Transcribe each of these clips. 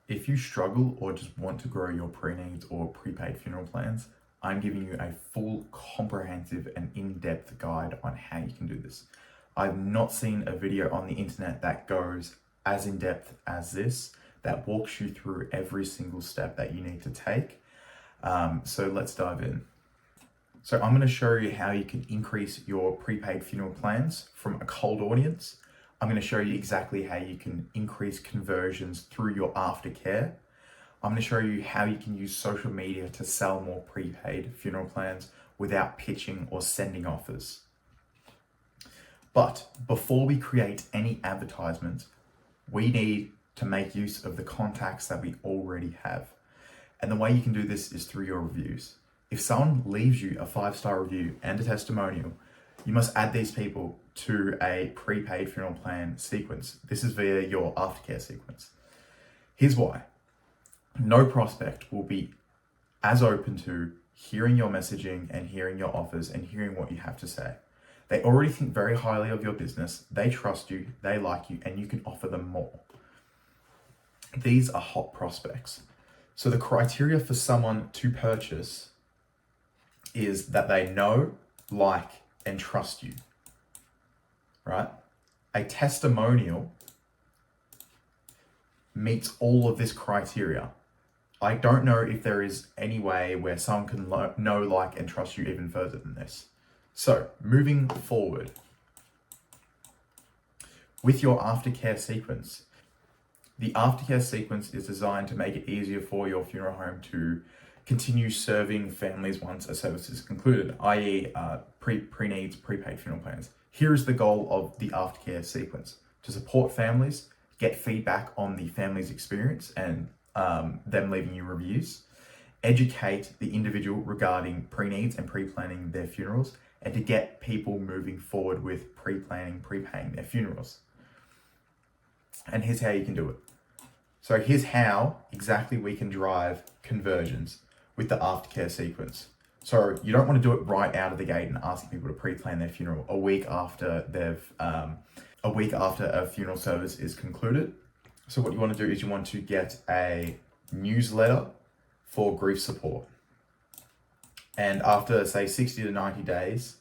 If you struggle or just want to grow your pre-needs or prepaid funeral plans, I'm giving you a full, comprehensive and in-depth guide on how you can do this. I've not seen a video on the internet that goes as in-depth as this, that walks you through every single step that you need to take. So let's dive in. So I'm going to show you how you can increase your prepaid funeral plans from a cold audience. I'm going to show you exactly how you can increase conversions through your aftercare. I'm going to show you how you can use social media to sell more prepaid funeral plans without pitching or sending offers. But before we create any advertisements, we need to make use of the contacts that we already have. And the way you can do this is through your reviews. If someone leaves you a 5-star review and a testimonial, you must add these people to a prepaid funeral plan sequence. This is via your aftercare sequence. Here's why. No prospect will be as open to hearing your messaging and hearing your offers and hearing what you have to say. They already think very highly of your business, they trust you, they like you, and you can offer them more. These are hot prospects. So the criteria for someone to purchase is that they know, like, and trust you, right? A testimonial meets all of this criteria. I don't know if there is any way where someone can know, like, and trust you even further than this. So moving forward, with your aftercare sequence, the aftercare sequence is designed to make it easier for your funeral home to continue serving families once a service is concluded, i.e. pre-needs, prepaid funeral plans. Here is the goal of the aftercare sequence: to support families, get feedback on the family's experience and them leaving you reviews, educate the individual regarding pre-needs and pre-planning their funerals, and to get people moving forward with pre-planning, prepaying their funerals. And here's how you can do it. So here's how exactly we can drive conversions with the aftercare sequence. So you don't want to do it right out of the gate and asking people to pre-plan their funeral a week after a funeral service is concluded. So what you want to do is you want to get a newsletter for grief support. And after, say, 60 to 90 days,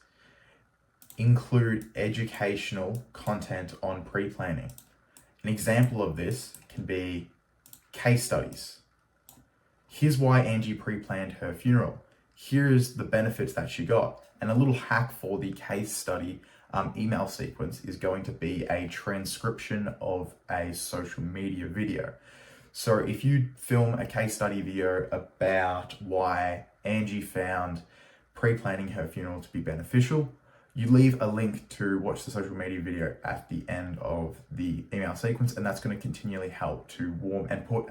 include educational content on pre-planning. An example of this can be case studies. Here's why Angie pre-planned her funeral. Here's the benefits that she got. And a little hack for the case study email sequence is going to be a transcription of a social media video. So if you film a case study video about why Angie found pre-planning her funeral to be beneficial, you leave a link to watch the social media video at the end of the email sequence, and that's going to continually help to warm and put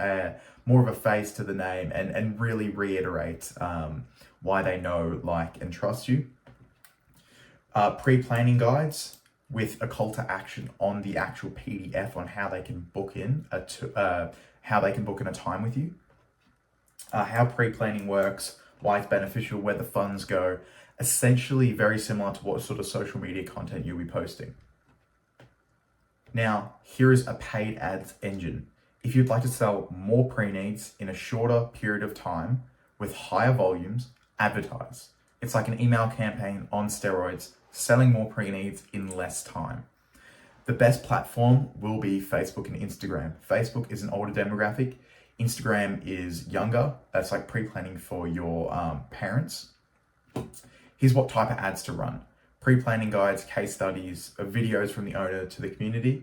more of a face to the name and really reiterate why they know, like, and trust you. Pre-planning guides with a call to action on the actual PDF on how they can book in a time with you. How pre-planning works, why it's beneficial, where the funds go. Essentially very similar to what sort of social media content you'll be posting. Now, here is a paid ads engine. If you'd like to sell more pre-needs in a shorter period of time with higher volumes, advertise. It's like an email campaign on steroids, selling more pre-needs in less time. The best platform will be Facebook and Instagram. Facebook is an older demographic. Instagram is younger. That's like pre-planning for your parents. Here's what type of ads to run: pre-planning guides, case studies, videos from the owner to the community.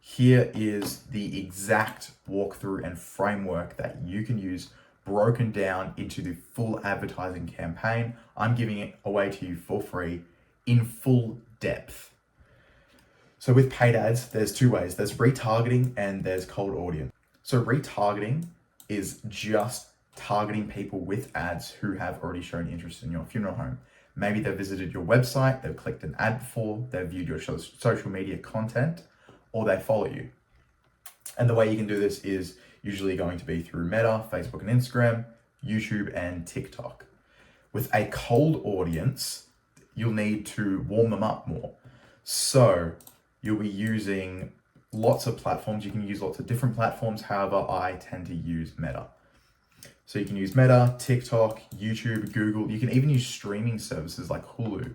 Here is the exact walkthrough and framework that you can use, broken down into the full advertising campaign. I'm giving it away to you for free in full depth. So with paid ads, there's two ways. There's retargeting and there's cold audience. So retargeting is just targeting people with ads who have already shown interest in your funeral home. Maybe they've visited your website, they've clicked an ad before, they've viewed your social media content, or they follow you. And the way you can do this is usually going to be through Meta, Facebook and Instagram, YouTube and TikTok. With a cold audience, you'll need to warm them up more. So you'll be using lots of platforms. You can use lots of different platforms. However, I tend to use Meta. So you can use Meta, TikTok, YouTube, Google. You can even use streaming services like Hulu.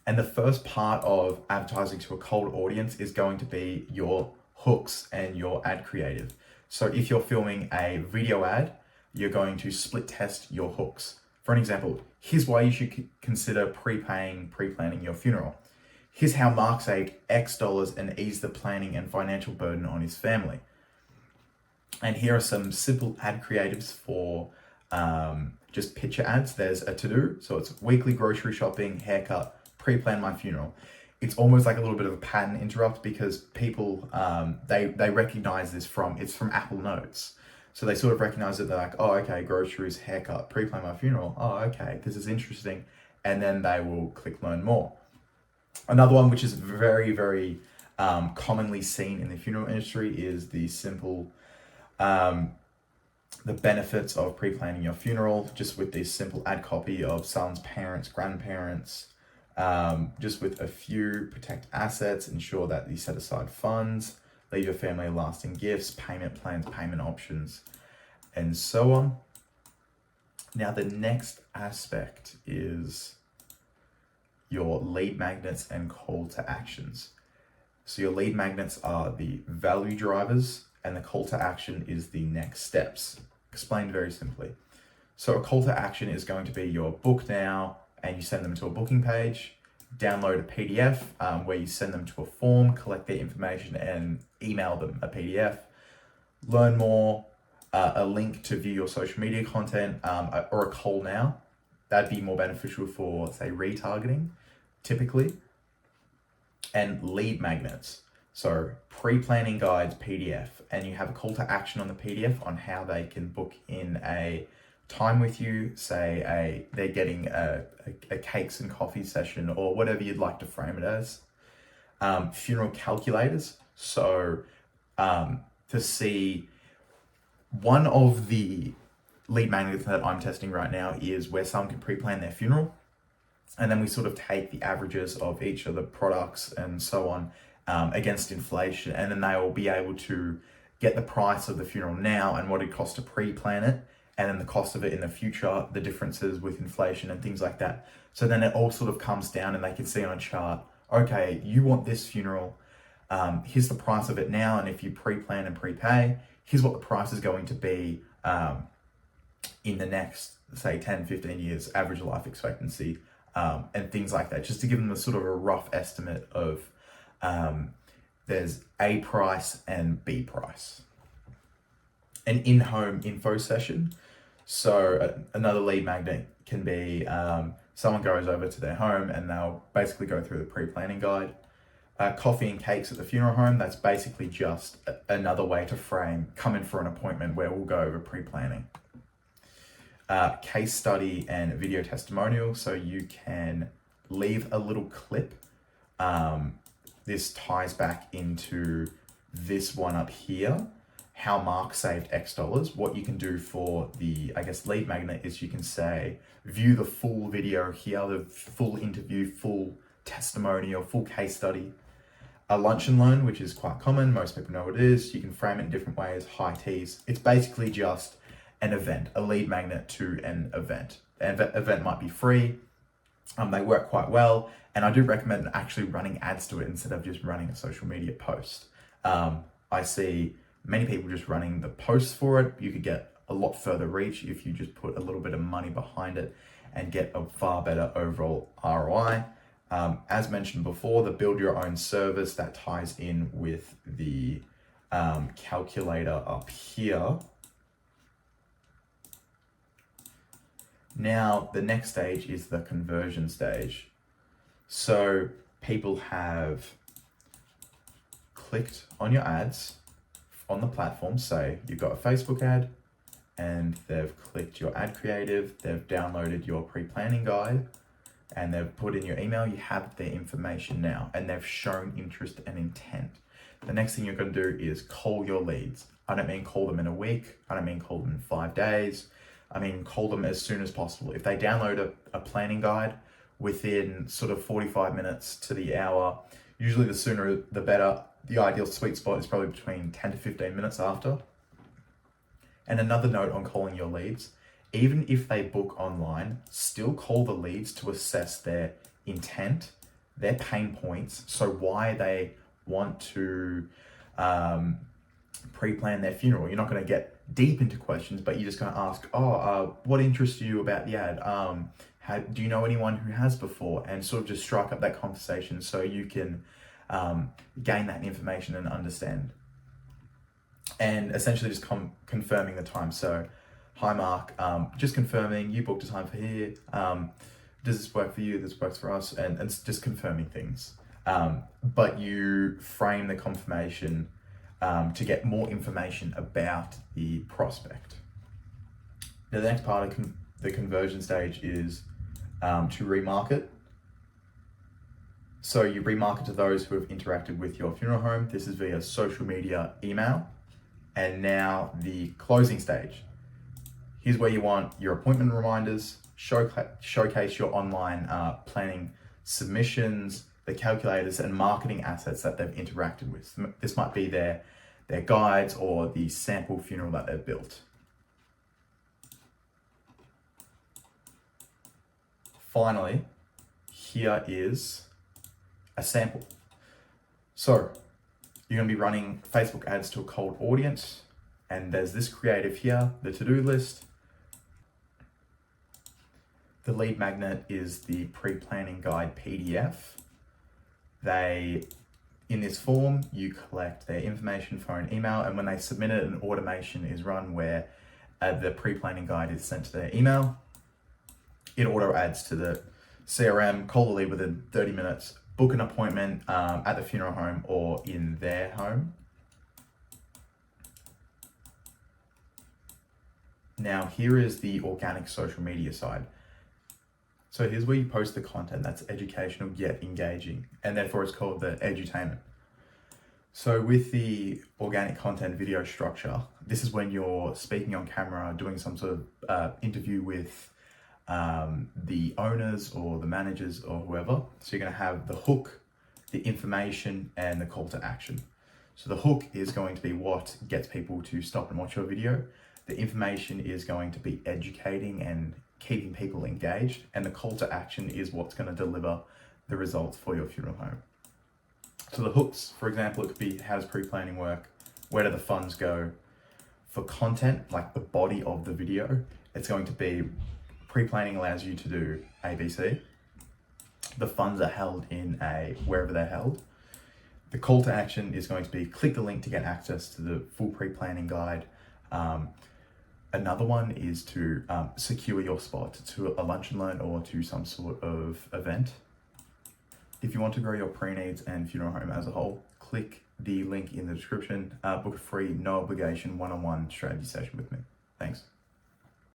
And the first part of advertising to a cold audience is going to be your hooks and your ad creative. So if you're filming a video ad, you're going to split test your hooks. For an example, here's why you should consider pre-planning your funeral. Here's how Mark saved X dollars and eased the planning and financial burden on his family. And here are some simple ad creatives for just picture ads. There's a to-do, so it's weekly grocery shopping, haircut, pre-plan my funeral. It's almost like a little bit of a pattern interrupt because people, they recognize this it's from Apple Notes. So they sort of recognize it, they're like, oh, okay, groceries, haircut, pre-plan my funeral. Oh, okay, this is interesting. And then they will click learn more. Another one, which is very, very commonly seen in the funeral industry, is the simple the benefits of pre-planning your funeral, just with this simple ad copy of son's parents, grandparents, just with a few: protect assets, ensure that you set aside funds, leave your family lasting gifts, payment plans, payment options, and so on. Now, the next aspect is your lead magnets and call to actions. So your lead magnets are the value drivers, and the call to action is the next steps. Explained very simply. So a call to action is going to be your book now, and you send them to a booking page, download a PDF where you send them to a form, collect their information and email them a PDF, learn more, a link to view your social media content, or a call now. That'd be more beneficial for, say, retargeting, typically. And lead magnets. So pre-planning guides PDF, and you have a call to action on the PDF on how they can book in a time with you. Say they're getting a cakes and coffee session, or whatever you'd like to frame it as. Funeral calculators. So to see, one of the lead magnets that I'm testing right now is where someone can pre-plan their funeral. And then we sort of take the averages of each of the products and so on against inflation. And then they will be able to get the price of the funeral now and what it costs to pre-plan it, and then the cost of it in the future, the differences with inflation and things like that. So then it all sort of comes down and they can see on a chart, okay, you want this funeral, here's the price of it now. And if you pre-plan and prepay, here's what the price is going to be in the next, say, 10, 15 years, average life expectancy. And things like that, just to give them a sort of a rough estimate of there's A price and B price. An in-home info session. So another lead magnet can be someone goes over to their home and they'll basically go through the pre-planning guide. Coffee and cakes at the funeral home, that's basically just another way to frame, come in for an appointment where we'll go over pre-planning. Case study and video testimonial, so you can leave a little clip. This ties back into this one up here, how Mark saved X dollars. What you can do for the, lead magnet is you can say, view the full video here, the full interview, full testimonial, full case study. A lunch and learn, which is quite common, most people know what it is. You can frame it in different ways, high teas. It's basically just an event, a lead magnet to an event. An event might be free. They work quite well, and I do recommend actually running ads to it instead of just running a social media post. I see many people just running the posts for it. You could get a lot further reach if you just put a little bit of money behind it and get a far better overall ROI. As mentioned before, the build your own service, that ties in with the calculator up here. Now, the next stage is the conversion stage. So people have clicked on your ads on the platform. Say you've got a Facebook ad and they've clicked your ad creative, they've downloaded your pre-planning guide, and they've put in your email. You have their information now, and they've shown interest and intent. The next thing you're going to do is call your leads. I don't mean call them in a week. I don't mean call them in 5 days. I mean, call them as soon as possible. If they download a planning guide within sort of 45 minutes to the hour, Usually the sooner the better. The ideal sweet spot is probably between 10 to 15 minutes after. And another note on calling your leads, even if they book online, still call the leads to assess their intent, their pain points, so why they want to pre-plan their funeral. You're not going to get deep into questions, but you're just going to ask, what interests you about the ad? Do you know anyone who has before? And sort of just strike up that conversation so you can gain that information and understand. And essentially just confirming the time. So, hi Mark, just confirming you booked a time for here. Does this work for you? This works for us. And just confirming things. But you frame the confirmation to get more information about the prospect. Now, the next part of the conversion stage is to remarket. So you remarket to those who have interacted with your funeral home. This is via social media, email. And now the closing stage. Here's where you want your appointment reminders, showcase your online planning submissions, the calculators and marketing assets that they've interacted with. This might be their guides or the sample funeral that they've built. Finally, here is a sample. So you're going to be running Facebook ads to a cold audience, and there's this creative here, the to-do list. The lead magnet is the pre-planning guide PDF. In this form, you collect their information, phone, email, and when they submit it, an automation is run where the pre-planning guide is sent to their email. It auto adds to the CRM, call the lead within 30 minutes, book an appointment at the funeral home or in their home. Now, here is the organic social media side. So here's where you post the content that's educational yet engaging, and therefore it's called the edutainment. So with the organic content video structure, this is when you're speaking on camera, doing some sort of interview with the owners or the managers or whoever. So you're going to have the hook, the information, and the call to action. So the hook is going to be what gets people to stop and watch your video. The information is going to be educating and keeping people engaged. And the call to action is what's going to deliver the results for your funeral home. So the hooks, for example, it could be how does pre-planning work? Where do the funds go? For content, like the body of the video, it's going to be pre-planning allows you to do ABC. The funds are held in wherever they're held. The call to action is going to be click the link to get access to the full pre-planning guide. Another one is to secure your spot to a lunch and learn or to some sort of event. If you want to grow your pre-needs and funeral home as a whole, click the link in the description. Book a free, no obligation, one-on-one strategy session with me. Thanks.